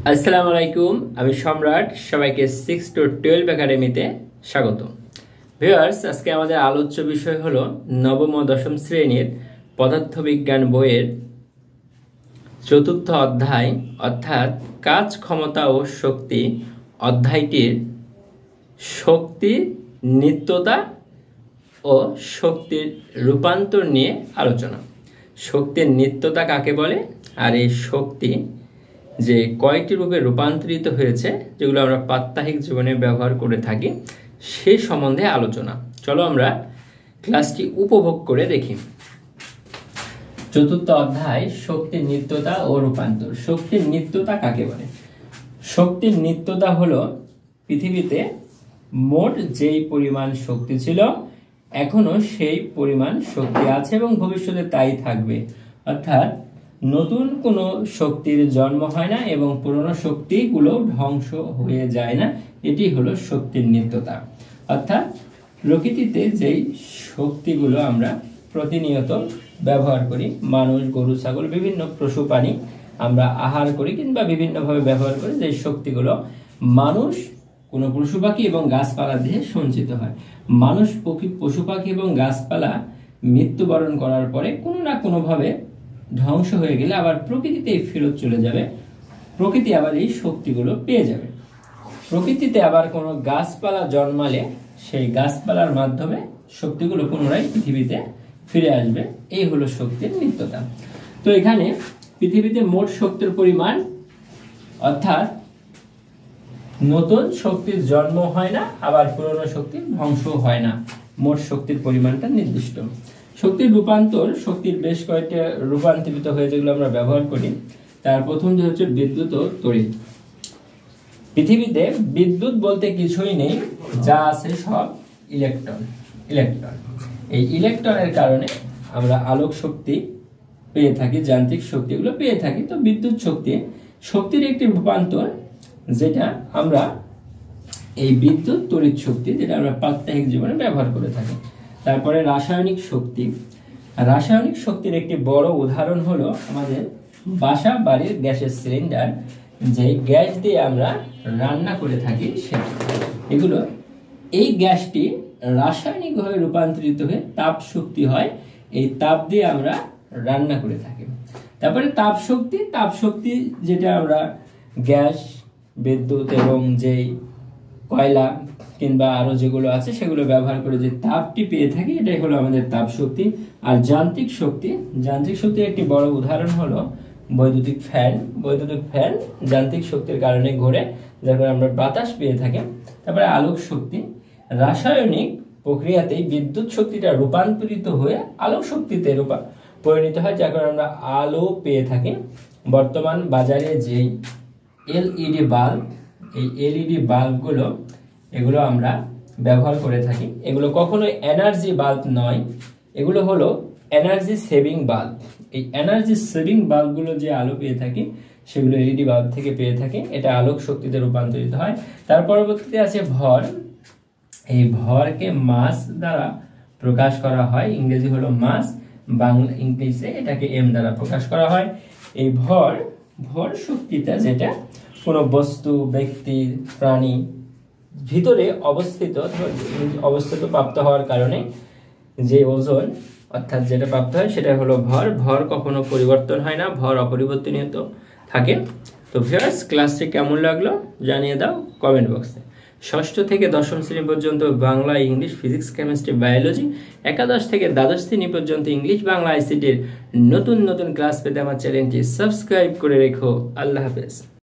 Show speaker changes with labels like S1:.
S1: আসসালামু আলাইকুম, আমি সম্রাট। সবাইকে 6 to 12 একাডেমিতে স্বাগত। ভিউয়ার্স, আজকে আমাদের আলোচ্য বিষয় হলো নবম ও দশম শ্রেণীর পদার্থবিজ্ঞান বইয়ের চতুর্থ অধ্যায় অর্থাৎ কাজ, ক্ষমতা ও শক্তি অধ্যায়টির শক্তি, নিত্যতা ও শক্তির রূপান্তর নিয়ে আলোচনা। শক্তির নিত্যতা কাকে বলে, আর এই শক্তি যে কয়েকটি রূপে রূপান্তরিত হয়েছে যেগুলো আমরা প্রাত্যহিক জীবনে ব্যবহার করে থাকি সেই সম্বন্ধে আলোচনা। চলো আমরা ক্লাসটি উপভোগ করে দেখি। চতুর্থ অধ্যায় শক্তির নিত্যতা ও রূপান্তর। শক্তির নিত্যতা কাকে বলে? শক্তির নিত্যতা হলো পৃথিবীতে মোট যেই পরিমাণ শক্তি ছিল এখনো সেই পরিমাণ শক্তি আছে এবং ভবিষ্যতে তাই থাকবে। অর্থাৎ নতুন কোনো শক্তির জন্ম হয় না এবং পুরনো শক্তিগুলো ধ্বংস হয়ে যায় না। এটি হলো শক্তির নিত্যতা। অর্থাৎ প্রকৃতিতে যেই শক্তিগুলো আমরা প্রতিনিয়ত ব্যবহার করি, মানুষ, গরু, ছাগল, বিভিন্ন পশু প্রাণী আমরা আহার করি কিংবা বিভিন্নভাবে ব্যবহার করি, যে শক্তিগুলো মানুষ, কোনো পশু পাখি এবং গাছপালা দিয়ে সঞ্চিত হয়। মানুষ, পশু পাখি এবং গাছপালা মৃত্যুবরণ করার পরে কোনো না কোনোভাবে ধ্বংস হয়ে গেলে আবার প্রকৃতিতেই ফেরত চলে যাবে। প্রকৃতি আবার এই শক্তিগুলো পেয়ে যাবে। প্রকৃতিতে আবার কোনো গাছপালা জন্মালে সেই গাছপালার মাধ্যমে শক্তিগুলো পুনরায় পৃথিবীতে ফিরে আসবে। এই হলো শক্তির নিত্যতা। তো এখানে পৃথিবীতে মোট শক্তির পরিমাণ, অর্থাৎ নতুন শক্তির জন্ম হয় না, আবার পুরনো শক্তির ধ্বংস হয় না। মোট শক্তির পরিমাণটা নির্দিষ্ট। শক্তির রূপান্তর, শক্তির বেশ কয়েকটি রূপান্তরিত হয়ে যেগুলো আমরা ব্যবহার করি, তার প্রথম যে হচ্ছে বিদ্যুৎ ও তড়িৎ। পৃথিবীতে বিদ্যুৎ বলতে কিছুই নেই, যা আছে সব ইলেকট্রন। এই ইলেকট্রনের কারণে আমরা আলোক শক্তি পেয়ে থাকি, যান্ত্রিক শক্তিগুলো পেয়ে থাকি। তো বিদ্যুৎ শক্তির একটি রূপান্তর, যেটা আমরা এই বিদ্যুৎ, তড়িৎ শক্তি, যেটা আমরা প্রাত্যহিক জীবনে ব্যবহার করে থাকি। তারপরে রাসায়নিক শক্তি। রাসায়নিক শক্তির একটি বড় উদাহরণ হলো আমাদের বাসা বাড়ির গ্যাসের সিলিন্ডার, যে গ্যাস দিয়ে আমরা রান্না করে থাকি সেটা। এই গ্যাসটি রাসায়নিকভাবে রূপান্তরিত হয়ে তাপ শক্তি হয়। এই তাপ দিয়ে আমরা রান্না করে থাকি। তারপরে তাপ শক্তি যেটা আমরা গ্যাস, বিদ্যুৎ এবং যেই কয়লা কিংবা আরো যেগুলো আছে সেগুলো ব্যবহার করে যে তাপটি পেয়ে থাকি, এটাই হলো আমাদের তাপ শক্তি। আর যান্ত্রিক শক্তির একটি বড় উদাহরণ হলো বৈদ্যুতিক ফ্যান। যান্ত্রিক শক্তির কারণে ঘোরে, যার কারণে আমরা বাতাস পেয়ে থাকি। তারপরে আলোক শক্তি। রাসায়নিক প্রক্রিয়াতেই বিদ্যুৎ শক্তিটা রূপান্তরিত হয়ে আলোক শক্তিতে পরিণত হয়, যার কারণে আমরা আলো পেয়ে থাকি। বর্তমান বাজারে যেই এলইডি বাল্ব, এই এলইডি বাল্বগুলো এগুলো আমরা ব্যবহার করে থাকি। এগুলো কখনোই এনার্জি বাল্ব নয়, এগুলো হলো এনার্জি সেভিং বাল্ব। এই এনার্জি সেভিং বাল্বগুলো যে আলো পেয়ে থাকি সেগুলো এলইডি বাল্ব থেকে পেয়ে থাকি। এটা আলোক শক্তিতে রূপান্তরিত হয়। তার পরবর্তীতে আছে ভর। এই ভরকে মাস দ্বারা প্রকাশ করা হয়। ইংরেজি হলো মাস, বাংলা ইংলিশে এটাকে এম দ্বারা প্রকাশ করা হয়। এই ভর শক্তিটা যেটা কোনো বস্তু, ব্যক্তি, প্রাণী ভিতরে অবস্থিত প্রাপ্ত হওয়ার কারণে যে ওজন, অর্থাৎ যেটা প্রাপ্ত হয় সেটা হলো ভর কখনো পরিবর্তন হয় না, ভর অপরিবর্তনীয় থাকে। তো ভিউয়ার্স, ক্লাসটি কেমন লাগলো জানিয়ে দাও কমেন্ট বক্সে। ষষ্ঠ থেকে দশম শ্রেণী পর্যন্ত Bangla, English, physics, chemistry, biology, একাদশ থেকে দ্বাদশ শ্রেণী পর্যন্ত ইংলিশ, বাংলা, আইসিটির নতুন ক্লাস পেতে আমার চ্যানেলটি সাবস্ক্রাইব করে রেখো। আল্লাহ হাফেজ।